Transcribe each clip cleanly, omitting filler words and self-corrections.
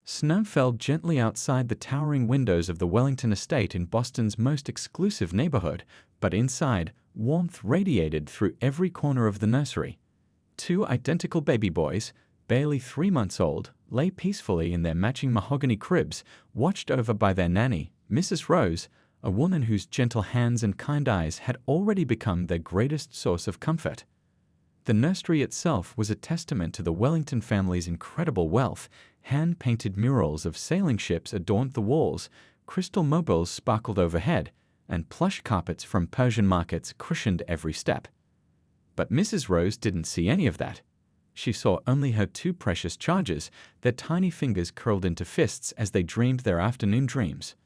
Snow fell gently outside the towering windows of the Wellington estate in Boston's most exclusive neighborhood, but inside, warmth radiated through every corner of the nursery. Two identical baby boys, barely 3 months old, lay peacefully in their matching mahogany cribs, watched over by their nanny, Mrs. Rose, a woman whose gentle hands and kind eyes had already become their greatest source of comfort. The nursery itself was a testament to the Wellington family's incredible wealth. Hand-painted murals of sailing ships adorned the walls, crystal mobiles sparkled overhead, and plush carpets from Persian markets cushioned every step. But Mrs. Rose didn't see any of that. She saw only her two precious charges, their tiny fingers curled into fists as they dreamed their afternoon dreams.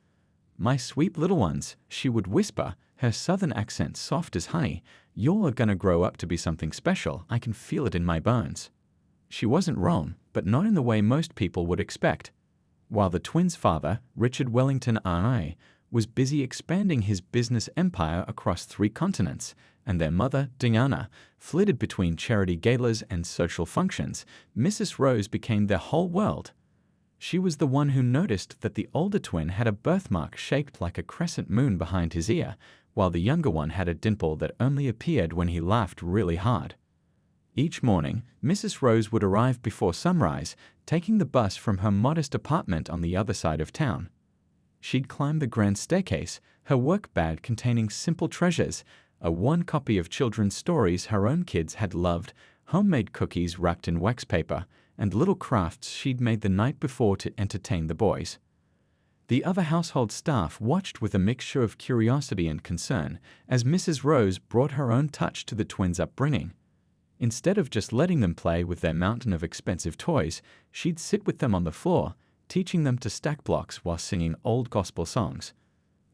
"My sweet little ones," she would whisper, her southern accent soft as honey, "you're gonna grow up to be something special. I can feel it in my bones." She wasn't wrong, but not in the way most people would expect. While the twins' father, Richard Wellington R.I., was busy expanding his business empire across 3 continents, and their mother, Diana, flitted between charity galas and social functions, Mrs. Rose became their whole world. She was the one who noticed that the older twin had a birthmark shaped like a crescent moon behind his ear, while the younger one had a dimple that only appeared when he laughed really hard. Each morning, Mrs. Rose would arrive before sunrise, taking the bus from her modest apartment on the other side of town. She'd climb the grand staircase, her work bag containing simple treasures, a worn copy of children's stories her own kids had loved, homemade cookies wrapped in wax paper, and little crafts she'd made the night before to entertain the boys. The other household staff watched with a mixture of curiosity and concern as Mrs. Rose brought her own touch to the twins' upbringing. Instead of just letting them play with their mountain of expensive toys, she'd sit with them on the floor, teaching them to stack blocks while singing old gospel songs.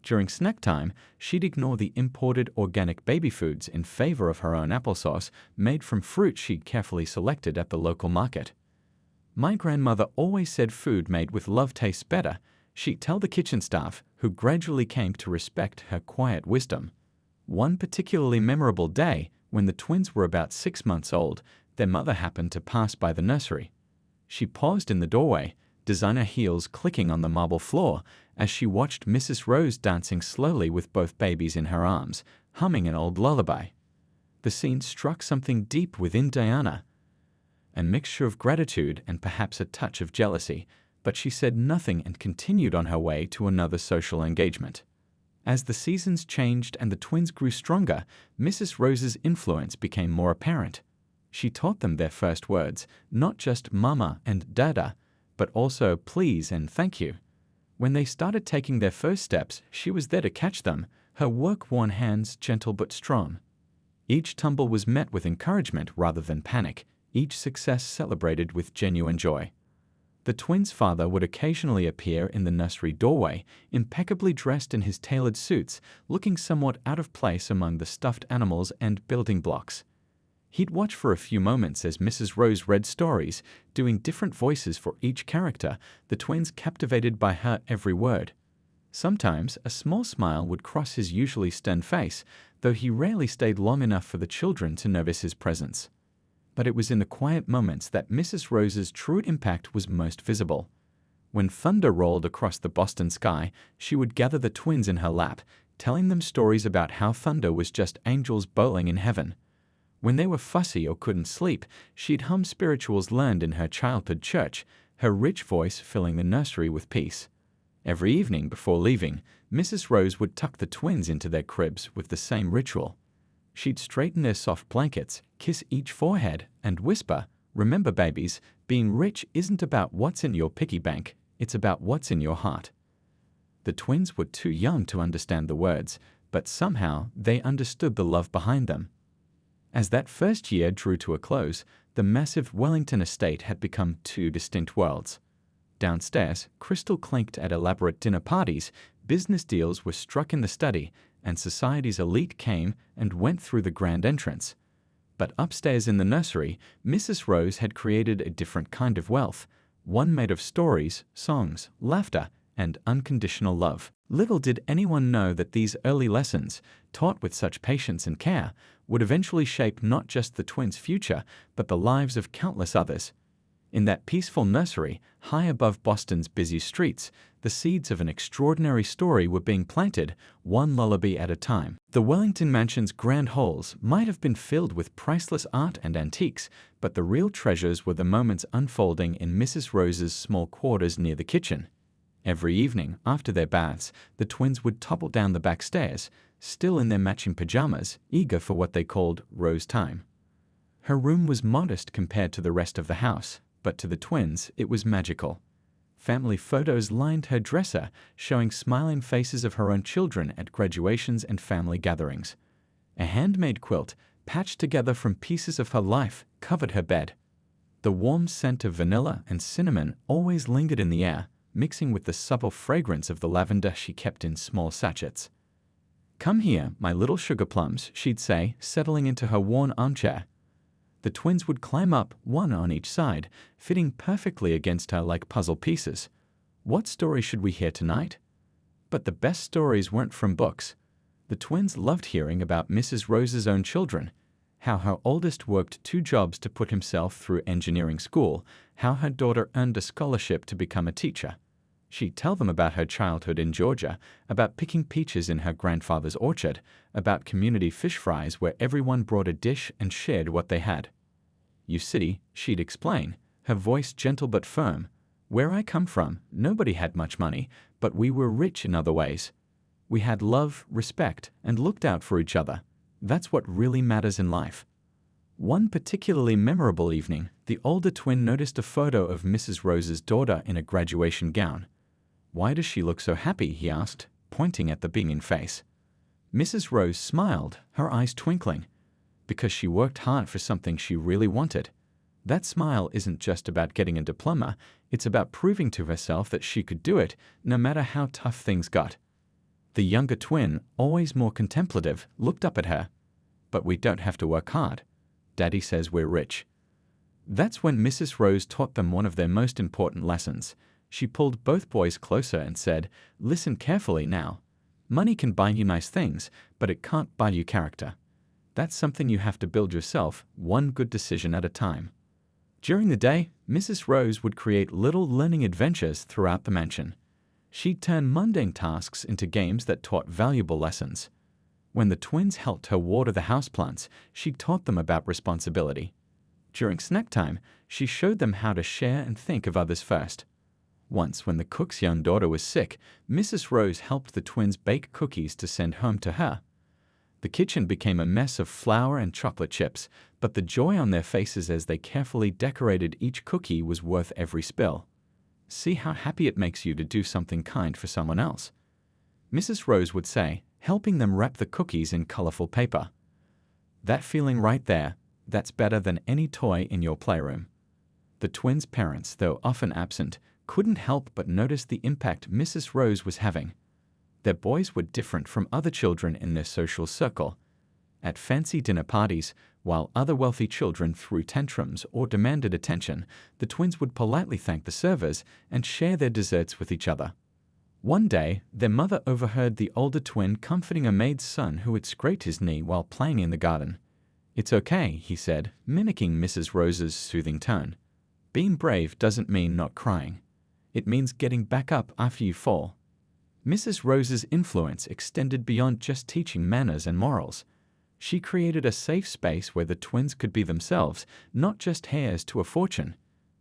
During snack time, she'd ignore the imported organic baby foods in favor of her own applesauce made from fruit she'd carefully selected at the local market. "My grandmother always said food made with love tastes better," she'd tell the kitchen staff, who gradually came to respect her quiet wisdom. One particularly memorable day, when the twins were about 6 months old, their mother happened to pass by the nursery. She paused in the doorway, designer heels clicking on the marble floor, as she watched Mrs. Rose dancing slowly with both babies in her arms, humming an old lullaby. The scene struck something deep within Diana, a mixture of gratitude and perhaps a touch of jealousy, but she said nothing and continued on her way to another social engagement. As the seasons changed and the twins grew stronger, Mrs. Rose's influence became more apparent. She taught them their first words, not just mama and dada, but also please and thank you. When they started taking their first steps, she was there to catch them, her work-worn hands gentle but strong. Each tumble was met with encouragement rather than panic, each success celebrated with genuine joy. The twins' father would occasionally appear in the nursery doorway, impeccably dressed in his tailored suits, looking somewhat out of place among the stuffed animals and building blocks. He'd watch for a few moments as Mrs. Rose read stories, doing different voices for each character, the twins captivated by her every word. Sometimes a small smile would cross his usually stern face, though he rarely stayed long enough for the children to notice his presence. But it was in the quiet moments that Mrs. Rose's true impact was most visible. When thunder rolled across the Boston sky, she would gather the twins in her lap, telling them stories about how thunder was just angels bowling in heaven. When they were fussy or couldn't sleep, she'd hum spirituals learned in her childhood church, her rich voice filling the nursery with peace. Every evening before leaving, Mrs. Rose would tuck the twins into their cribs with the same ritual. She'd straighten their soft blankets, kiss each forehead, and whisper, "Remember, babies, being rich isn't about what's in your piggy bank, it's about what's in your heart." The twins were too young to understand the words, but somehow they understood the love behind them. As that first year drew to a close, the massive Wellington estate had become 2 distinct worlds. Downstairs, crystal clinked at elaborate dinner parties, business deals were struck in the study, and society's elite came and went through the grand entrance. But upstairs in the nursery, Mrs. Rose had created a different kind of wealth, one made of stories, songs, laughter, and unconditional love. Little did anyone know that these early lessons, taught with such patience and care, would eventually shape not just the twins' future, but the lives of countless others. In that peaceful nursery, high above Boston's busy streets, the seeds of an extraordinary story were being planted, one lullaby at a time. The Wellington Mansion's grand halls might have been filled with priceless art and antiques, but the real treasures were the moments unfolding in Mrs. Rose's small quarters near the kitchen. Every evening, after their baths, the twins would topple down the back stairs, still in their matching pajamas, eager for what they called Rose time. Her room was modest compared to the rest of the house, but to the twins it was magical. Family photos lined her dresser, showing smiling faces of her own children at graduations and family gatherings. A handmade quilt, patched together from pieces of her life, covered her bed. The warm scent of vanilla and cinnamon always lingered in the air, mixing with the supple fragrance of the lavender she kept in small sachets. "Come here, my little sugar plums," she'd say, settling into her worn armchair. The twins would climb up, one on each side, fitting perfectly against her like puzzle pieces. What story should we hear tonight? But the best stories weren't from books. The twins loved hearing about Mrs. Rose's own children, how her oldest worked 2 jobs to put himself through engineering school, how her daughter earned a scholarship to become a teacher. She'd tell them about her childhood in Georgia, about picking peaches in her grandfather's orchard, about community fish fries where everyone brought a dish and shared what they had. "You see," she'd explain, her voice gentle but firm, "where I come from, nobody had much money, but we were rich in other ways. We had love, respect, and looked out for each other. That's what really matters in life." One particularly memorable evening, the older twin noticed a photo of Mrs. Rose's daughter in a graduation gown. "Why does she look so happy?" he asked, pointing at the beaming face. Mrs. Rose smiled, her eyes twinkling. "Because she worked hard for something she really wanted. That smile isn't just about getting a diploma, it's about proving to herself that she could do it, no matter how tough things got." The younger twin, always more contemplative, looked up at her. "But we don't have to work hard. Daddy says we're rich." That's when Mrs. Rose taught them one of their most important lessons. She pulled both boys closer and said, "Listen carefully now. Money can buy you nice things, but it can't buy you character. That's something you have to build yourself, one good decision at a time." During the day, Mrs. Rose would create little learning adventures throughout the mansion. She'd turn mundane tasks into games that taught valuable lessons. When the twins helped her water the houseplants, she taught them about responsibility. During snack time, she showed them how to share and think of others first. Once, when the cook's young daughter was sick, Mrs. Rose helped the twins bake cookies to send home to her. The kitchen became a mess of flour and chocolate chips, but the joy on their faces as they carefully decorated each cookie was worth every spill. "See how happy it makes you to do something kind for someone else," Mrs. Rose would say, helping them wrap the cookies in colorful paper. "That feeling right there, that's better than any toy in your playroom." The twins' parents, though often absent, couldn't help but notice the impact Mrs. Rose was having. Their boys were different from other children in their social circle. At fancy dinner parties, while other wealthy children threw tantrums or demanded attention, the twins would politely thank the servers and share their desserts with each other. One day, their mother overheard the older twin comforting a maid's son who had scraped his knee while playing in the garden. "It's okay," he said, mimicking Mrs. Rose's soothing tone. "Being brave doesn't mean not crying. It means getting back up after you fall." Mrs. Rose's influence extended beyond just teaching manners and morals. She created a safe space where the twins could be themselves, not just heirs to a fortune.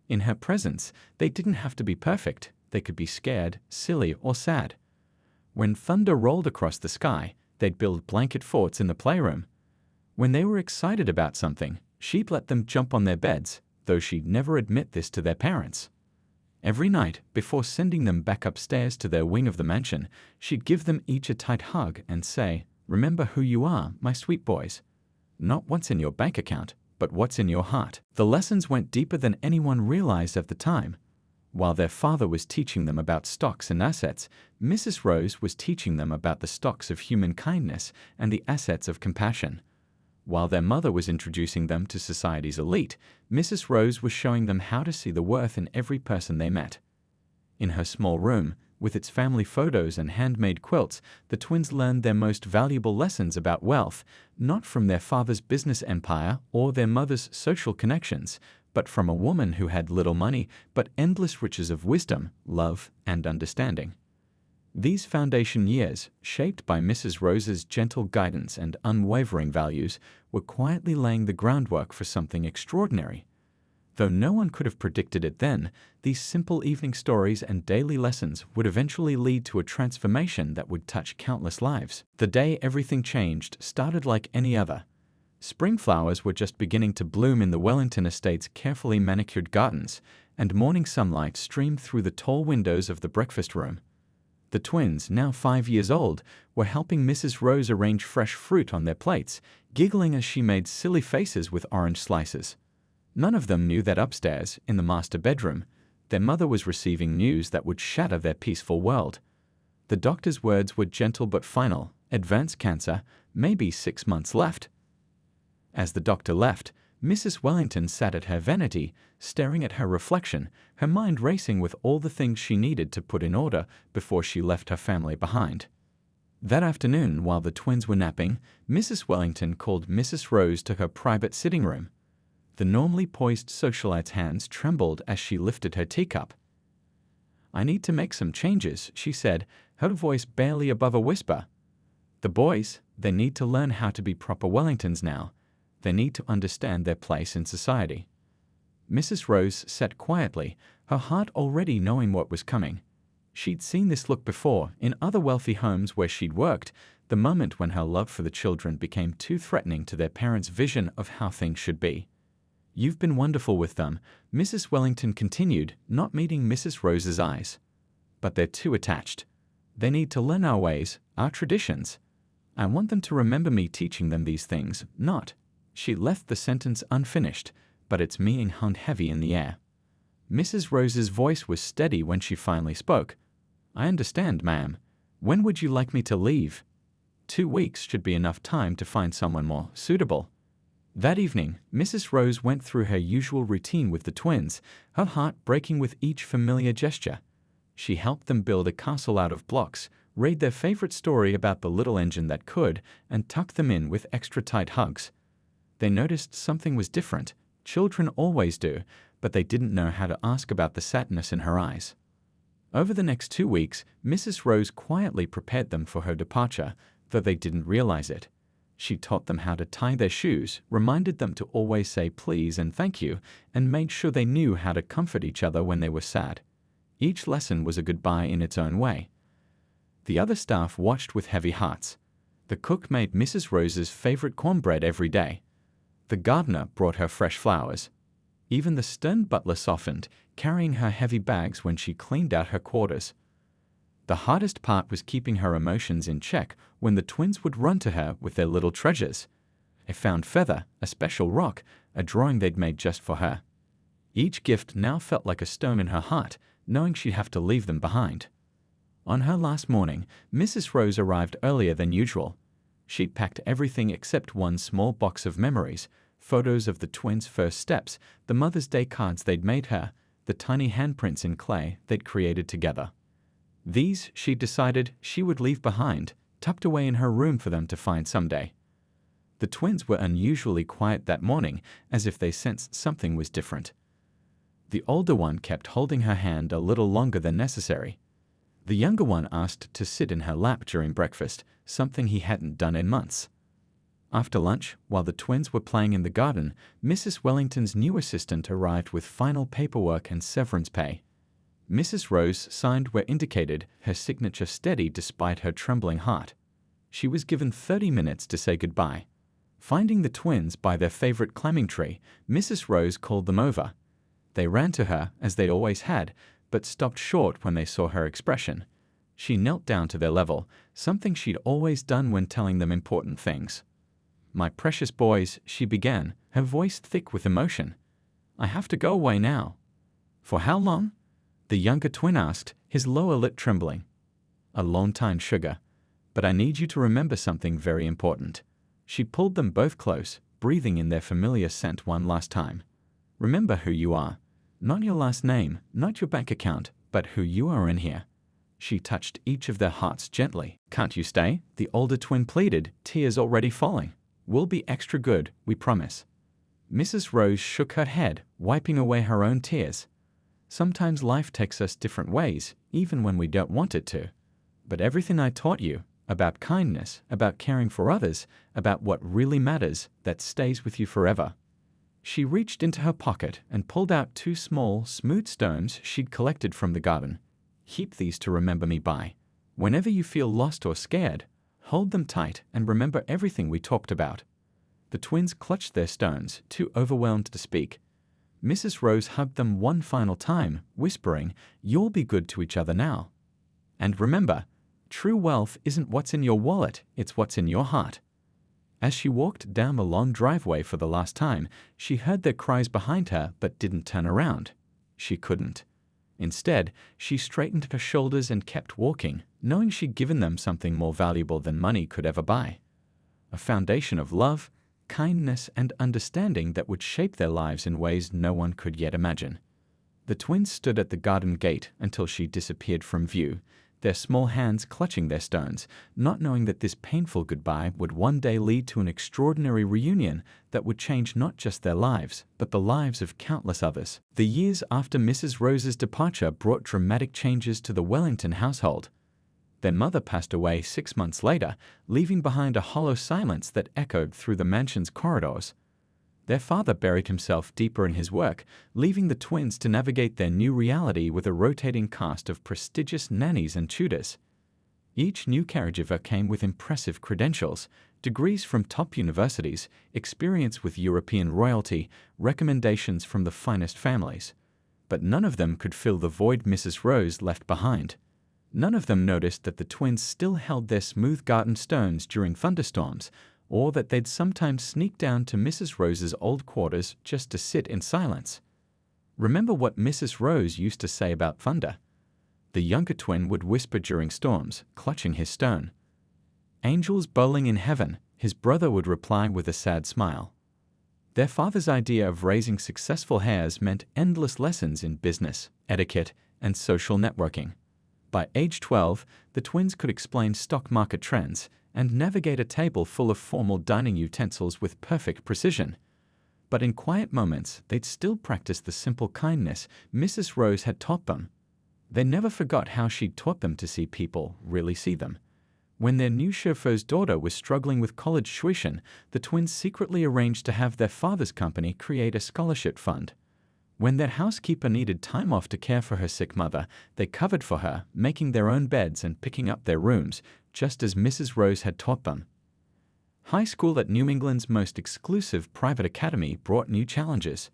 In her presence, they didn't have to be perfect. They could be scared, silly, or sad. When thunder rolled across the sky, they'd build blanket forts in the playroom. When they were excited about something, she'd let them jump on their beds, though she'd never admit this to their parents. Every night, before sending them back upstairs to their wing of the mansion, she'd give them each a tight hug and say, "Remember who you are, my sweet boys. Not what's in your bank account, but what's in your heart." The lessons went deeper than anyone realized at the time. While their father was teaching them about stocks and assets, Mrs. Rose was teaching them about the stocks of human kindness and the assets of compassion. While their mother was introducing them to society's elite, Mrs. Rose was showing them how to see the worth in every person they met. In her small room, with its family photos and handmade quilts, the twins learned their most valuable lessons about wealth, not from their father's business empire or their mother's social connections, but from a woman who had little money but endless riches of wisdom, love, and understanding. These foundation years, shaped by Mrs. Rose's gentle guidance and unwavering values, were quietly laying the groundwork for something extraordinary. Though no one could have predicted it then, these simple evening stories and daily lessons would eventually lead to a transformation that would touch countless lives. The day everything changed started like any other. Spring flowers were just beginning to bloom in the Wellington estate's carefully manicured gardens, and morning sunlight streamed through the tall windows of the breakfast room. The twins, now 5 years old, were helping Mrs. Rose arrange fresh fruit on their plates, giggling as she made silly faces with orange slices. None of them knew that upstairs, in the master bedroom, their mother was receiving news that would shatter their peaceful world. The doctor's words were gentle but final: advanced cancer, maybe 6 months left. As the doctor left, Mrs. Wellington sat at her vanity, staring at her reflection, her mind racing with all the things she needed to put in order before she left her family behind. That afternoon, while the twins were napping, Mrs. Wellington called Mrs. Rose to her private sitting room. The normally poised socialite's hands trembled as she lifted her teacup. "I need to make some changes," she said, her voice barely above a whisper. "The boys, they need to learn how to be proper Wellingtons now. They need to understand their place in society." Mrs. Rose sat quietly, her heart already knowing what was coming. She'd seen this look before in other wealthy homes where she'd worked, the moment when her love for the children became too threatening to their parents' vision of how things should be. "You've been wonderful with them," Mrs. Wellington continued, not meeting Mrs. Rose's eyes. "But they're too attached. They need to learn our ways, our traditions. I want them to remember me teaching them these things, not—" She left the sentence unfinished, but its meaning hung heavy in the air. Mrs. Rose's voice was steady when she finally spoke. "I understand, ma'am. When would you like me to leave?" 2 weeks should be enough time to find someone more suitable." That evening, Mrs. Rose went through her usual routine with the twins, her heart breaking with each familiar gesture. She helped them build a castle out of blocks, read their favorite story about the little engine that could, and tucked them in with extra tight hugs. They noticed something was different. Children always do, but they didn't know how to ask about the sadness in her eyes. Over the next 2 weeks, Mrs. Rose quietly prepared them for her departure, though they didn't realize it. She taught them how to tie their shoes, reminded them to always say please and thank you, and made sure they knew how to comfort each other when they were sad. Each lesson was a goodbye in its own way. The other staff watched with heavy hearts. The cook made Mrs. Rose's favorite cornbread every day. The gardener brought her fresh flowers. Even the stern butler softened, carrying her heavy bags when she cleaned out her quarters. The hardest part was keeping her emotions in check when the twins would run to her with their little treasures: a found feather, a special rock, a drawing they'd made just for her. Each gift now felt like a stone in her heart, knowing she'd have to leave them behind. On her last morning, Mrs. Rose arrived earlier than usual. She'd packed everything except one small box of memories: photos of the twins' first steps, the Mother's Day cards they'd made her, the tiny handprints in clay they'd created together. These, she decided, she would leave behind, tucked away in her room for them to find someday. The twins were unusually quiet that morning, as if they sensed something was different. The older one kept holding her hand a little longer than necessary. The younger one asked to sit in her lap during breakfast, something he hadn't done in months. After lunch, while the twins were playing in the garden, Mrs. Wellington's new assistant arrived with final paperwork and severance pay. Mrs. Rose signed where indicated, her signature steady despite her trembling heart. She was given 30 minutes to say goodbye. Finding the twins by their favorite climbing tree, Mrs. Rose called them over. They ran to her, as they always had, but stopped short when they saw her expression. She knelt down to their level, something she'd always done when telling them important things. "My precious boys," she began, her voice thick with emotion. "I have to go away now." "For how long?" the younger twin asked, his lower lip trembling. "A long time, sugar. But I need you to remember something very important." She pulled them both close, breathing in their familiar scent one last time. "Remember who you are. Not your last name, not your bank account, but who you are in here." She touched each of their hearts gently. "Can't you stay?" the older twin pleaded, tears already falling. "We'll be extra good, we promise." Mrs. Rose shook her head, wiping away her own tears. Sometimes life takes us different ways, even when we don't want it to. But everything I taught you, about kindness, about caring for others, about what really matters, that stays with you forever. She reached into her pocket and pulled out 2 small, smooth stones she'd collected from the garden. Keep these to remember me by. Whenever you feel lost or scared, hold them tight and remember everything we talked about. The twins clutched their stones, too overwhelmed to speak. Mrs. Rose hugged them one final time, whispering, "You'll be good to each other now. And remember, true wealth isn't what's in your wallet, it's what's in your heart." As she walked down the long driveway for the last time, she heard their cries behind her but didn't turn around. She couldn't. Instead, she straightened her shoulders and kept walking, knowing she'd given them something more valuable than money could ever buy. A foundation of love, kindness, and understanding that would shape their lives in ways no one could yet imagine. The twins stood at the garden gate until she disappeared from view, their small hands clutching their stones, not knowing that this painful goodbye would one day lead to an extraordinary reunion that would change not just their lives, but the lives of countless others. The years after Mrs. Rose's departure brought dramatic changes to the Wellington household. Their mother passed away 6 months later, leaving behind a hollow silence that echoed through the mansion's corridors. Their father buried himself deeper in his work, leaving the twins to navigate their new reality with a rotating cast of prestigious nannies and tutors. Each new caregiver came with impressive credentials, degrees from top universities, experience with European royalty, recommendations from the finest families. But none of them could fill the void Mrs. Rose left behind. None of them noticed that the twins still held their smooth garden stones during thunderstorms, or that they'd sometimes sneak down to Mrs. Rose's old quarters just to sit in silence. Remember what Mrs. Rose used to say about thunder? The younger twin would whisper during storms, clutching his stone. "Angels bowling in heaven," his brother would reply with a sad smile. Their father's idea of raising successful heirs meant endless lessons in business, etiquette, and social networking. By age 12, the twins could explain stock market trends and navigate a table full of formal dining utensils with perfect precision. But in quiet moments, they'd still practice the simple kindness Mrs. Rose had taught them. They never forgot how she'd taught them to see people really see them. When their new chauffeur's daughter was struggling with college tuition, the twins secretly arranged to have their father's company create a scholarship fund. When their housekeeper needed time off to care for her sick mother, they covered for her, making their own beds and picking up their rooms, just as Mrs. Rose had taught them. High school at New England's most exclusive private academy brought new challenges.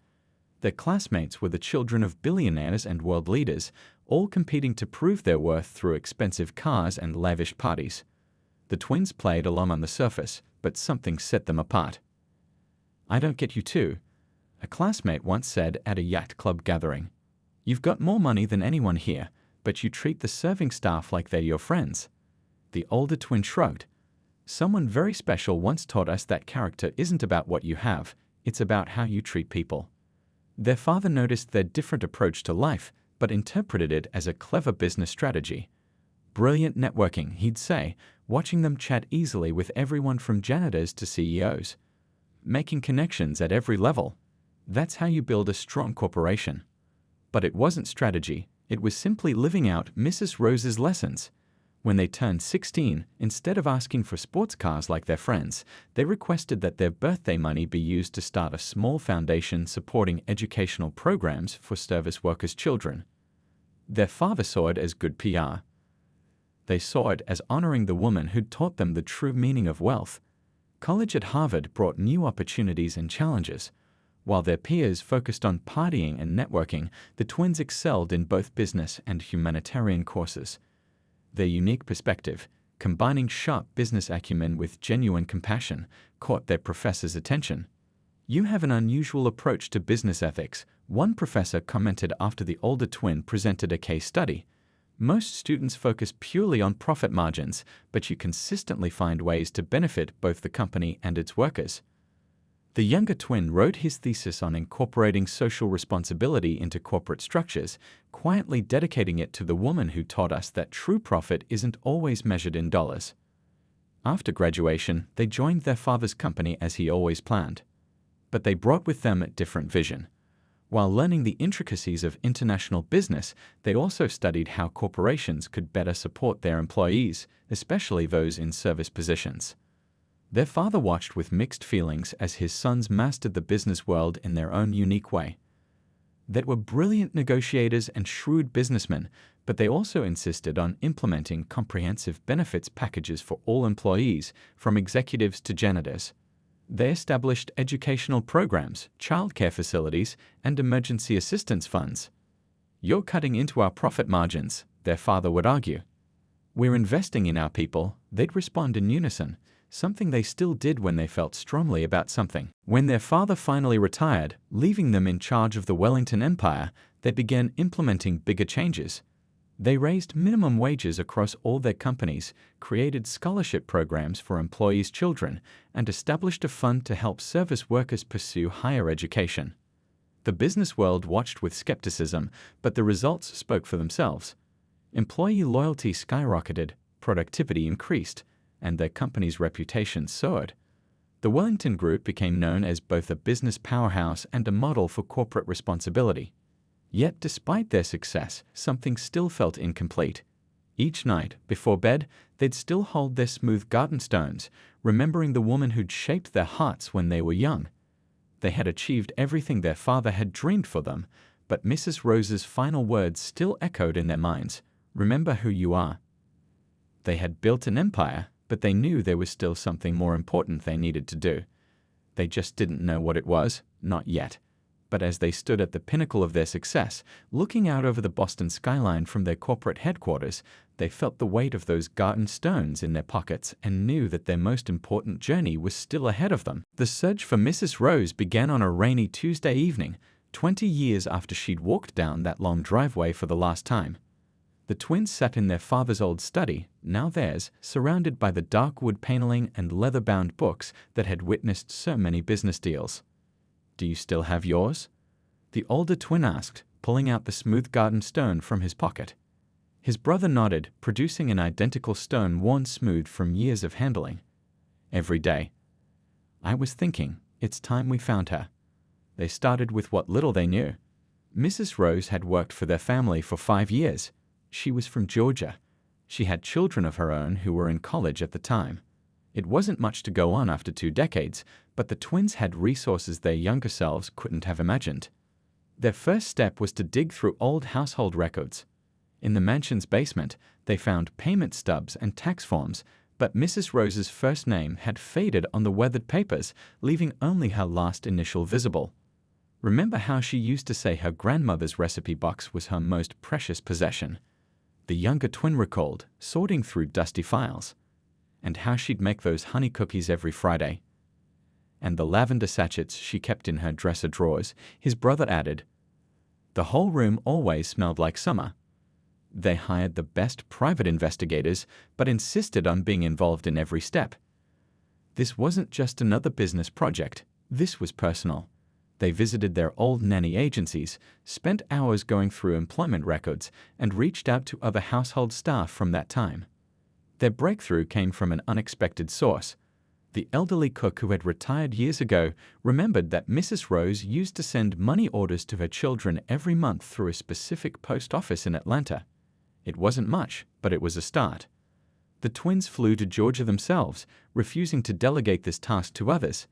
Their classmates were the children of billionaires and world leaders, all competing to prove their worth through expensive cars and lavish parties. The twins played along on the surface, but something set them apart. "I don't get you too," a classmate once said at a yacht club gathering. "You've got more money than anyone here, but you treat the serving staff like they're your friends." The older twin shrugged. "Someone very special once taught us that character isn't about what you have, it's about how you treat people." Their father noticed their different approach to life, but interpreted it as a clever business strategy. "Brilliant networking," he'd say, watching them chat easily with everyone from janitors to CEOs. "Making connections at every level. That's how you build a strong corporation." But it wasn't strategy, it was simply living out Mrs. Rose's lessons. When they turned 16, instead of asking for sports cars like their friends, they requested that their birthday money be used to start a small foundation supporting educational programs for service workers' children. Their father saw it as good PR. They saw it as honoring the woman who'd taught them the true meaning of wealth. College at Harvard brought new opportunities and challenges. While their peers focused on partying and networking, the twins excelled in both business and humanitarian courses. Their unique perspective, combining sharp business acumen with genuine compassion, caught their professor's attention. "You have an unusual approach to business ethics," one professor commented after the older twin presented a case study. "Most students focus purely on profit margins, but you consistently find ways to benefit both the company and its workers." The younger twin wrote his thesis on incorporating social responsibility into corporate structures, quietly dedicating it to the woman who taught us that true profit isn't always measured in dollars. After graduation, they joined their father's company as he always planned. but they brought with them a different vision. While learning the intricacies of international business, they also studied how corporations could better support their employees, especially those in service positions. Their father watched with mixed feelings as his sons mastered the business world in their own unique way. They were brilliant negotiators and shrewd businessmen, but they also insisted on implementing comprehensive benefits packages for all employees, from executives to janitors. They established educational programs, childcare facilities, and emergency assistance funds. "You're cutting into our profit margins," their father would argue. "We're investing in our people," they'd respond in unison, something they still did when they felt strongly about something. When their father finally retired, leaving them in charge of the Wellington Empire, they began implementing bigger changes. They raised minimum wages across all their companies, created scholarship programs for employees' children, and established a fund to help service workers pursue higher education. The business world watched with skepticism, but the results spoke for themselves. Employee loyalty skyrocketed, productivity increased, and their company's reputation soared. The Wellington Group became known as both a business powerhouse and a model for corporate responsibility. Yet, despite their success, something still felt incomplete. Each night, before bed, they'd still hold their smooth garden stones, remembering the woman who'd shaped their hearts when they were young. They had achieved everything their father had dreamed for them, but Mrs. Rose's final words still echoed in their minds: "Remember who you are." They had built an empire, but they knew there was still something more important they needed to do. They just didn't know what it was, not yet. But as they stood at the pinnacle of their success, looking out over the Boston skyline from their corporate headquarters, they felt the weight of those garden stones in their pockets and knew that their most important journey was still ahead of them. The search for Mrs. Rose began on a rainy Tuesday evening, 20 years after she'd walked down that long driveway for the last time. The twins sat in their father's old study, now theirs, surrounded by the dark wood paneling and leather-bound books that had witnessed so many business deals. "Do you still have yours?" the older twin asked, pulling out the smooth garden stone from his pocket. His brother nodded, producing an identical stone worn smooth from years of handling. "Every day." "I was thinking, it's time we found her." They started with what little they knew. Mrs. Rose had worked for their family for 5 years. She was from Georgia. She had children of her own who were in college at the time. It wasn't much to go on after 2 decades, but the twins had resources their younger selves couldn't have imagined. Their first step was to dig through old household records. In the mansion's basement, they found payment stubs and tax forms, but Mrs. Rose's first name had faded on the weathered papers, leaving only her last initial visible. Remember how she used to say her grandmother's recipe box was her most precious possession? The younger twin recalled, sorting through dusty files. And how she'd make those honey cookies every Friday. And the lavender sachets she kept in her dresser drawers, his brother added. The whole room always smelled like summer. They hired the best private investigators, but insisted on being involved in every step. This wasn't just another business project, this was personal. They visited their old nanny agencies, spent hours going through employment records, and reached out to other household staff from that time. Their breakthrough came from an unexpected source. The elderly cook who had retired years ago remembered that Mrs. Rose used to send money orders to her children every month through a specific post office in Atlanta. It wasn't much, but it was a start. The twins flew to Georgia themselves, refusing to delegate this task to others.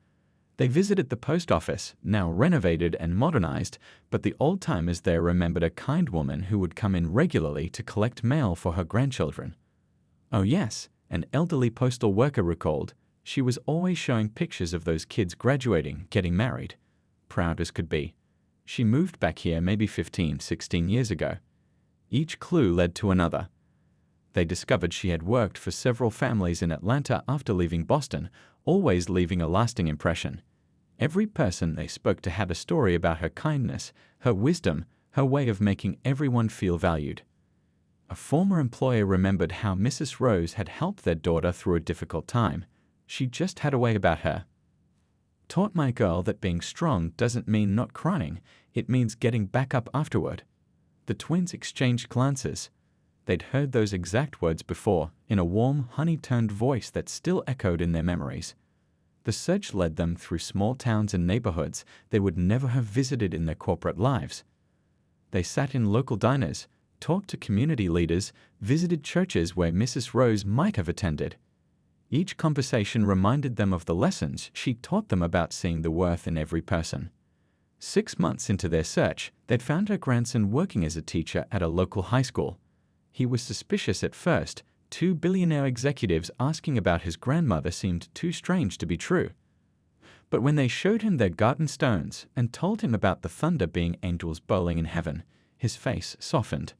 They visited the post office, now renovated and modernized, but the old-timers there remembered a kind woman who would come in regularly to collect mail for her grandchildren. Oh yes, an elderly postal worker recalled, she was always showing pictures of those kids graduating, getting married. Proud as could be. She moved back here maybe 15, 16 years ago. Each clue led to another. They discovered she had worked for several families in Atlanta after leaving Boston, always leaving a lasting impression. Every person they spoke to had a story about her kindness, her wisdom, her way of making everyone feel valued. A former employer remembered how Mrs. Rose had helped their daughter through a difficult time. She just had a way about her. Taught my girl that being strong doesn't mean not crying, it means getting back up afterward. The twins exchanged glances. They'd heard those exact words before, in a warm, honey-toned voice that still echoed in their memories. The search led them through small towns and neighborhoods they would never have visited in their corporate lives. They sat in local diners, talked to community leaders, visited churches where Mrs. Rose might have attended. Each conversation reminded them of the lessons she taught them about seeing the worth in every person. 6 months into their search, they'd found her grandson working as a teacher at a local high school. He was suspicious at first. 2 billionaire executives asking about his grandmother seemed too strange to be true. But when they showed him their garden stones and told him about the thunder being angels bowling in heaven, his face softened.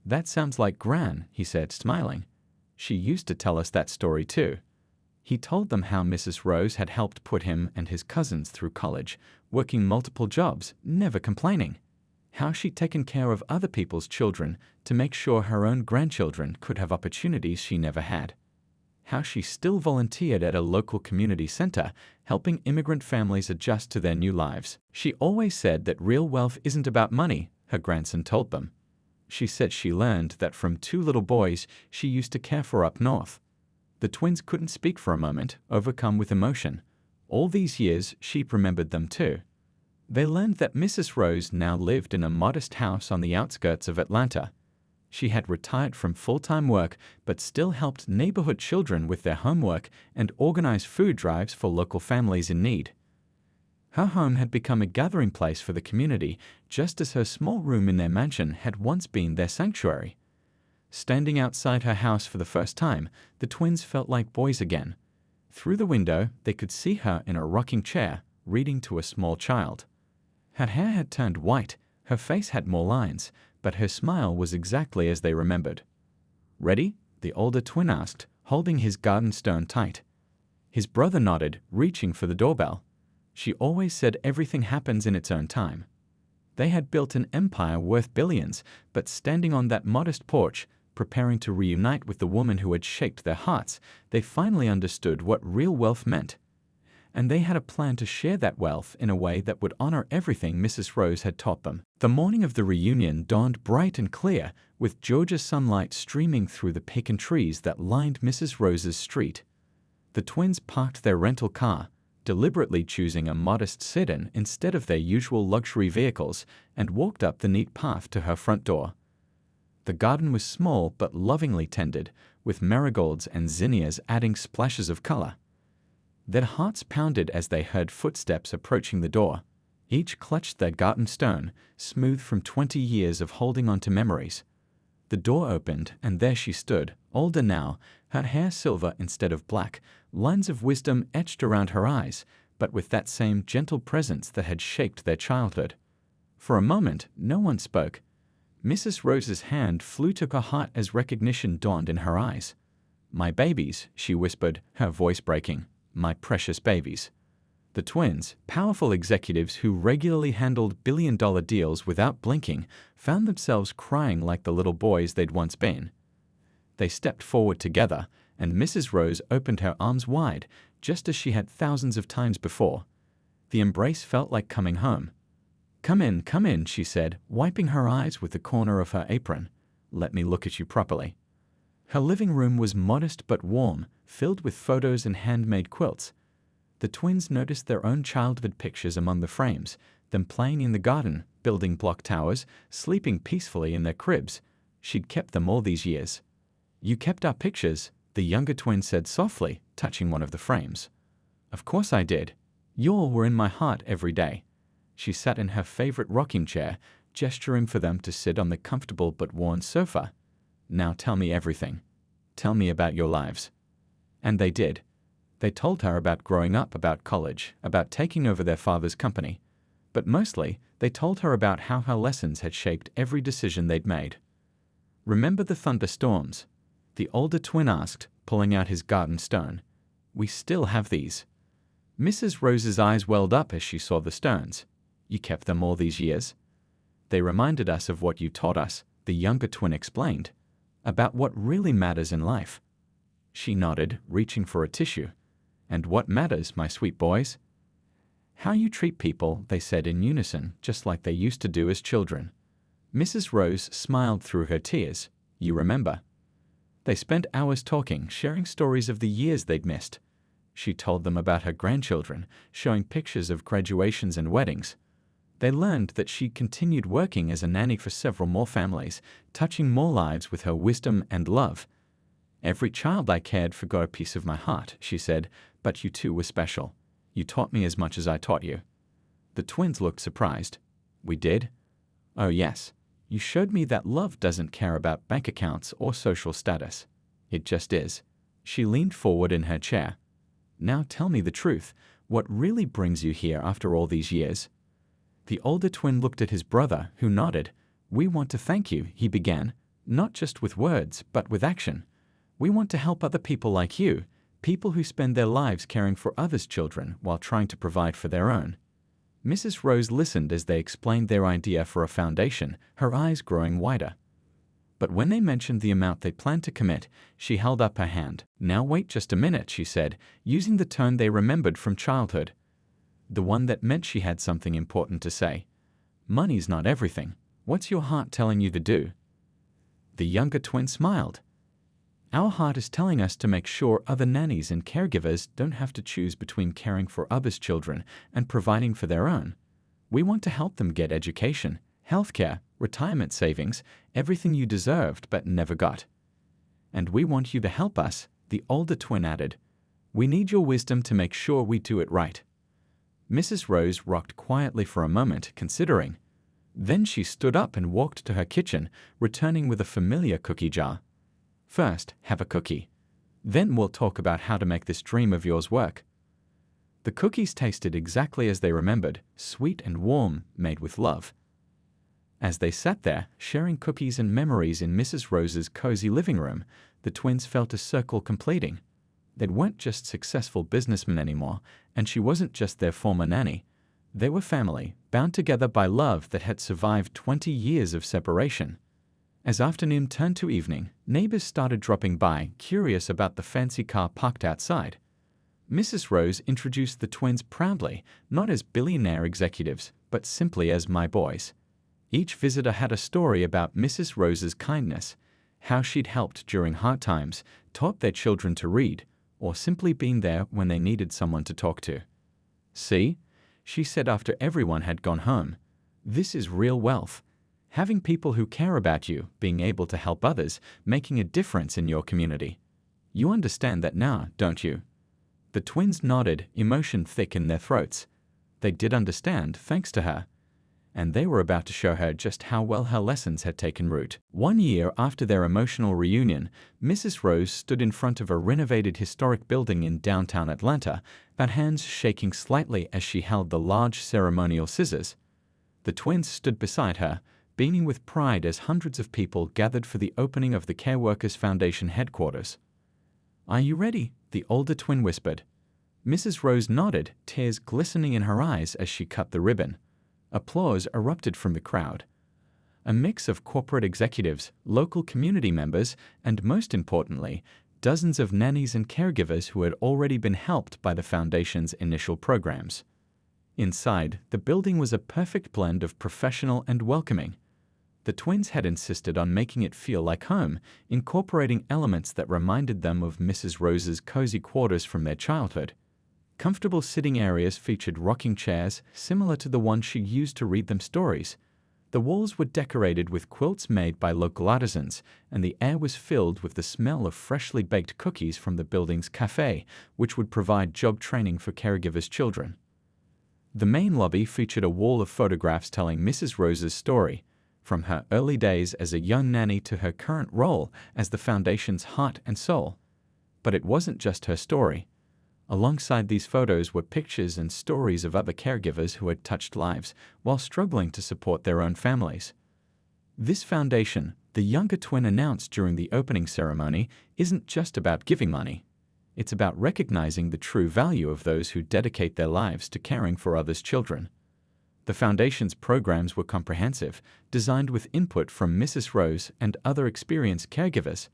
"That sounds like Gran," he said, smiling. "She used to tell us that story too." He told them how Mrs. Rose had helped put him and his cousins through college, working multiple jobs, never complaining. How she'd taken care of other people's children to make sure her own grandchildren could have opportunities she never had. How she still volunteered at a local community center, helping immigrant families adjust to their new lives. She always said that real wealth isn't about money, her grandson told them. She said she learned that from 2 little boys she used to care for up north. The twins couldn't speak for a moment, overcome with emotion. All these years, Sheep remembered them too. They learned that Mrs. Rose now lived in a modest house on the outskirts of Atlanta. She had retired from full-time work but still helped neighborhood children with their homework and organized food drives for local families in need. Her home had become a gathering place for the community, just as her small room in their mansion had once been their sanctuary. Standing outside her house for the first time, the twins felt like boys again. Through the window, they could see her in a rocking chair, reading to a small child. Her hair had turned white, her face had more lines, but her smile was exactly as they remembered. "Ready?" the older twin asked, holding his garden stone tight. His brother nodded, reaching for the doorbell. She always said everything happens in its own time. They had built an empire worth billions, but standing on that modest porch, preparing to reunite with the woman who had shaped their hearts, they finally understood what real wealth meant. And they had a plan to share that wealth in a way that would honor everything Mrs. Rose had taught them. The morning of the reunion dawned bright and clear, with Georgia sunlight streaming through the pecan trees that lined Mrs. Rose's street. The twins parked their rental car, deliberately choosing a modest sedan instead of their usual luxury vehicles, and walked up the neat path to her front door. The garden was small but lovingly tended, with marigolds and zinnias adding splashes of color. Their hearts pounded as they heard footsteps approaching the door. Each clutched their garden stone, smooth from 20 years of holding on to memories. The door opened, and there she stood, older now, her hair silver instead of black, lines of wisdom etched around her eyes, but with that same gentle presence that had shaped their childhood. For a moment, no one spoke. Mrs. Rose's hand flew to her heart as recognition dawned in her eyes. "My babies," she whispered, her voice breaking. "My precious babies." The twins, powerful executives who regularly handled billion-dollar deals without blinking, found themselves crying like the little boys they'd once been. They stepped forward together, and Mrs. Rose opened her arms wide, just as she had thousands of times before. The embrace felt like coming home. Come in," she said, wiping her eyes with the corner of her apron. "Let me look at you properly." Her living room was modest but warm, filled with photos and handmade quilts. The twins noticed their own childhood pictures among the frames, them playing in the garden, building block towers, sleeping peacefully in their cribs. She'd kept them all these years. "You kept our pictures," the younger twin said softly, touching one of the frames. "Of course I did. You all were in my heart every day." She sat in her favorite rocking chair, gesturing for them to sit on the comfortable but worn sofa. "Now tell me everything. Tell me about your lives." And they did. They told her about growing up, about college, about taking over their father's company. But mostly, they told her about how her lessons had shaped every decision they'd made. "Remember the thunderstorms?" the older twin asked, pulling out his garden stone. "We still have these." Mrs. Rose's eyes welled up as she saw the stones. "You kept them all these years?" "They reminded us of what you taught us," the younger twin explained. "About what really matters in life." She nodded, reaching for a tissue. "And what matters, my sweet boys?" "How you treat people," they said in unison, just like they used to do as children. Mrs. Rose smiled through her tears. "You remember." They spent hours talking, sharing stories of the years they'd missed. She told them about her grandchildren, showing pictures of graduations and weddings. They learned that she continued working as a nanny for several more families, touching more lives with her wisdom and love. "Every child I cared for got a piece of my heart," she said, "but you too were special. You taught me as much as I taught you." The twins looked surprised. "We did?" "Oh yes. You showed me that love doesn't care about bank accounts or social status. It just is." She leaned forward in her chair. "Now tell me the truth. What really brings you here after all these years?" The older twin looked at his brother, who nodded. "We want to thank you," he began, "not just with words, but with action. We want to help other people like you, people who spend their lives caring for others' children while trying to provide for their own." Mrs. Rose listened as they explained their idea for a foundation, her eyes growing wider. But when they mentioned the amount they planned to commit, she held up her hand. "Now wait just a minute," she said, using the tone they remembered from childhood. The one that meant she had something important to say. "Money's not everything. What's your heart telling you to do?" The younger twin smiled. "Our heart is telling us to make sure other nannies and caregivers don't have to choose between caring for others' children and providing for their own. We want to help them get education, healthcare, retirement savings, everything you deserved but never got. And we want you to help us," the older twin added. "We need your wisdom to make sure we do it right." Mrs. Rose rocked quietly for a moment, considering. Then she stood up and walked to her kitchen, returning with a familiar cookie jar. "First, have a cookie. Then we'll talk about how to make this dream of yours work." The cookies tasted exactly as they remembered, sweet and warm, made with love. As they sat there, sharing cookies and memories in Mrs. Rose's cozy living room, the twins felt a circle completing. They weren't just successful businessmen anymore, and she wasn't just their former nanny. They were family, bound together by love that had survived 20 years of separation. As afternoon turned to evening, neighbors started dropping by, curious about the fancy car parked outside. Mrs. Rose introduced the twins proudly, not as billionaire executives, but simply as "my boys." Each visitor had a story about Mrs. Rose's kindness, how she'd helped during hard times, taught their children to read, or simply been there when they needed someone to talk to. "See," she said after everyone had gone home, "this is real wealth. Having people who care about you, being able to help others, making a difference in your community. You understand that now, don't you?" The twins nodded, emotion thick in their throats. They did understand, thanks to her. And they were about to show her just how well her lessons had taken root. 1 year after their emotional reunion, Mrs. Rose stood in front of a renovated historic building in downtown Atlanta, her hands shaking slightly as she held the large ceremonial scissors. The twins stood beside her, beaming with pride as hundreds of people gathered for the opening of the Care Workers Foundation headquarters. "Are you ready?" the older twin whispered. Mrs. Rose nodded, tears glistening in her eyes as she cut the ribbon. Applause erupted from the crowd. A mix of corporate executives, local community members, and most importantly, dozens of nannies and caregivers who had already been helped by the Foundation's initial programs. Inside, the building was a perfect blend of professional and welcoming. The twins had insisted on making it feel like home, incorporating elements that reminded them of Mrs. Rose's cozy quarters from their childhood. Comfortable sitting areas featured rocking chairs, similar to the one she used to read them stories. The walls were decorated with quilts made by local artisans, and the air was filled with the smell of freshly baked cookies from the building's cafe, which would provide job training for caregivers' children. The main lobby featured a wall of photographs telling Mrs. Rose's story, from her early days as a young nanny to her current role as the Foundation's heart and soul. But it wasn't just her story. Alongside these photos were pictures and stories of other caregivers who had touched lives while struggling to support their own families. This foundation, the younger twin announced during the opening ceremony, isn't just about giving money. It's about recognizing the true value of those who dedicate their lives to caring for others' children. The Foundation's programs were comprehensive, designed with input from Mrs. Rose and other experienced caregivers.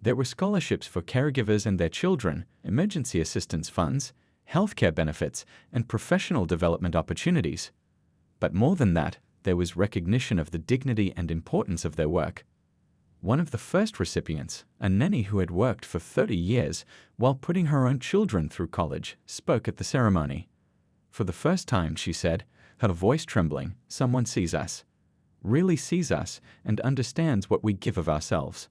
There were scholarships for caregivers and their children, emergency assistance funds, healthcare benefits, and professional development opportunities. But more than that, there was recognition of the dignity and importance of their work. One of the first recipients, a nanny who had worked for 30 years while putting her own children through college, spoke at the ceremony. For the first time, she said, her voice trembling, someone sees us, really sees us, and understands what we give of ourselves.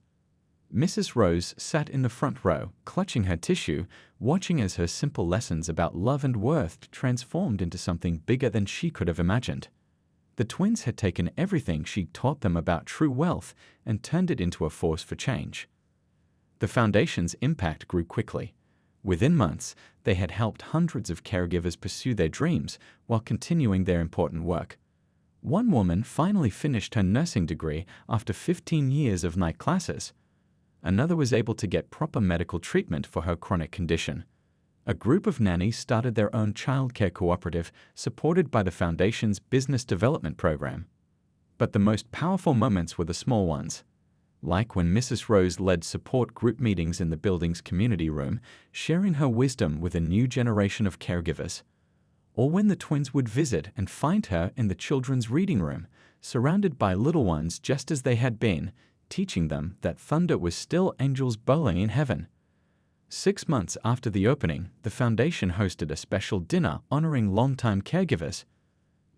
Mrs. Rose sat in the front row, clutching her tissue, watching as her simple lessons about love and worth transformed into something bigger than she could have imagined. The twins had taken everything she taught them about true wealth and turned it into a force for change. The foundation's impact grew quickly. Within months, they had helped hundreds of caregivers pursue their dreams while continuing their important work. One woman finally finished her nursing degree after 15 years of night classes. Another was able to get proper medical treatment for her chronic condition. A group of nannies started their own childcare cooperative supported by the Foundation's business development program. But the most powerful moments were the small ones. Like when Mrs. Rose led support group meetings in the building's community room, sharing her wisdom with a new generation of caregivers. Or when the twins would visit and find her in the children's reading room, surrounded by little ones just as they had been, teaching them that thunder was still angels bowling in heaven. 6 months after the opening, the Foundation hosted a special dinner honoring longtime caregivers.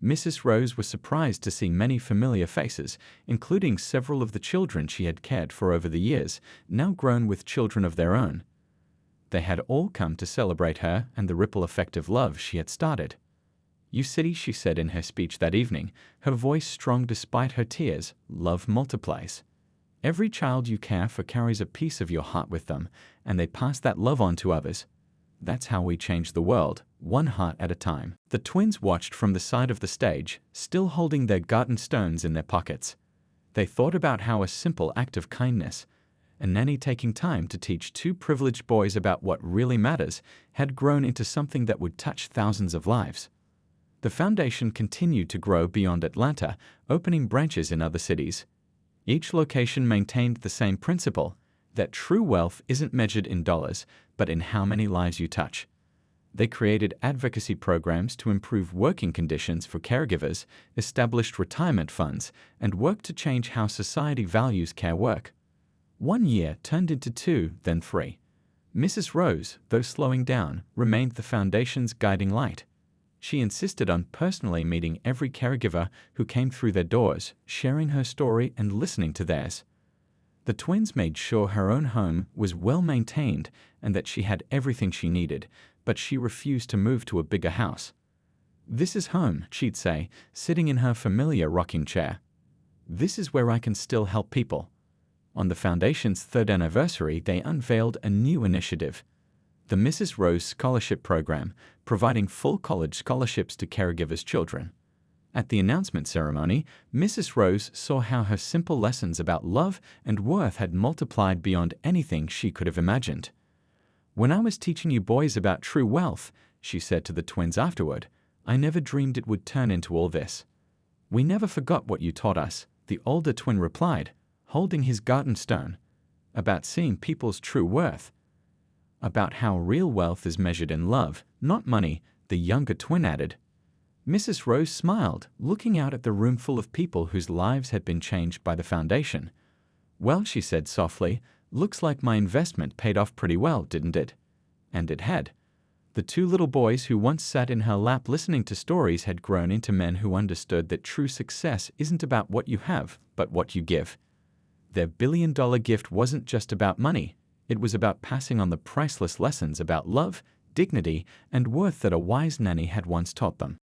Mrs. Rose was surprised to see many familiar faces, including several of the children she had cared for over the years, now grown with children of their own. They had all come to celebrate her and the ripple effect of love she had started. "You see," she said in her speech that evening, her voice strong despite her tears, "love multiplies. Every child you care for carries a piece of your heart with them, and they pass that love on to others. That's how we change the world, one heart at a time." The twins watched from the side of the stage, still holding their garden stones in their pockets. They thought about how a simple act of kindness, a nanny taking time to teach 2 privileged boys about what really matters, had grown into something that would touch thousands of lives. The Foundation continued to grow beyond Atlanta, opening branches in other cities. Each location maintained the same principle, that true wealth isn't measured in dollars, but in how many lives you touch. They created advocacy programs to improve working conditions for caregivers, established retirement funds, and worked to change how society values care work. 1 year turned into 2, then 3. Mrs. Rose, though slowing down, remained the Foundation's guiding light. She insisted on personally meeting every caregiver who came through their doors, sharing her story and listening to theirs. The twins made sure her own home was well maintained and that she had everything she needed, but she refused to move to a bigger house. "This is home," she'd say, sitting in her familiar rocking chair. "This is where I can still help people." On the Foundation's 3rd anniversary, they unveiled a new initiative, the Mrs. Rose Scholarship Program, providing full college scholarships to caregivers' children. At the announcement ceremony, Mrs. Rose saw how her simple lessons about love and worth had multiplied beyond anything she could have imagined. "When I was teaching you boys about true wealth," she said to the twins afterward, "I never dreamed it would turn into all this." "We never forgot what you taught us," the older twin replied, holding his garden stone, "about seeing people's true worth. About how real wealth is measured in love, not money," the younger twin added. Mrs. Rose smiled, looking out at the room full of people whose lives had been changed by the Foundation. "Well," she said softly, "looks like my investment paid off pretty well, didn't it?" And it had. The 2 little boys who once sat in her lap listening to stories had grown into men who understood that true success isn't about what you have, but what you give. Their billion-dollar gift wasn't just about money. It was about passing on the priceless lessons about love, dignity, and worth that a wise nanny had once taught them.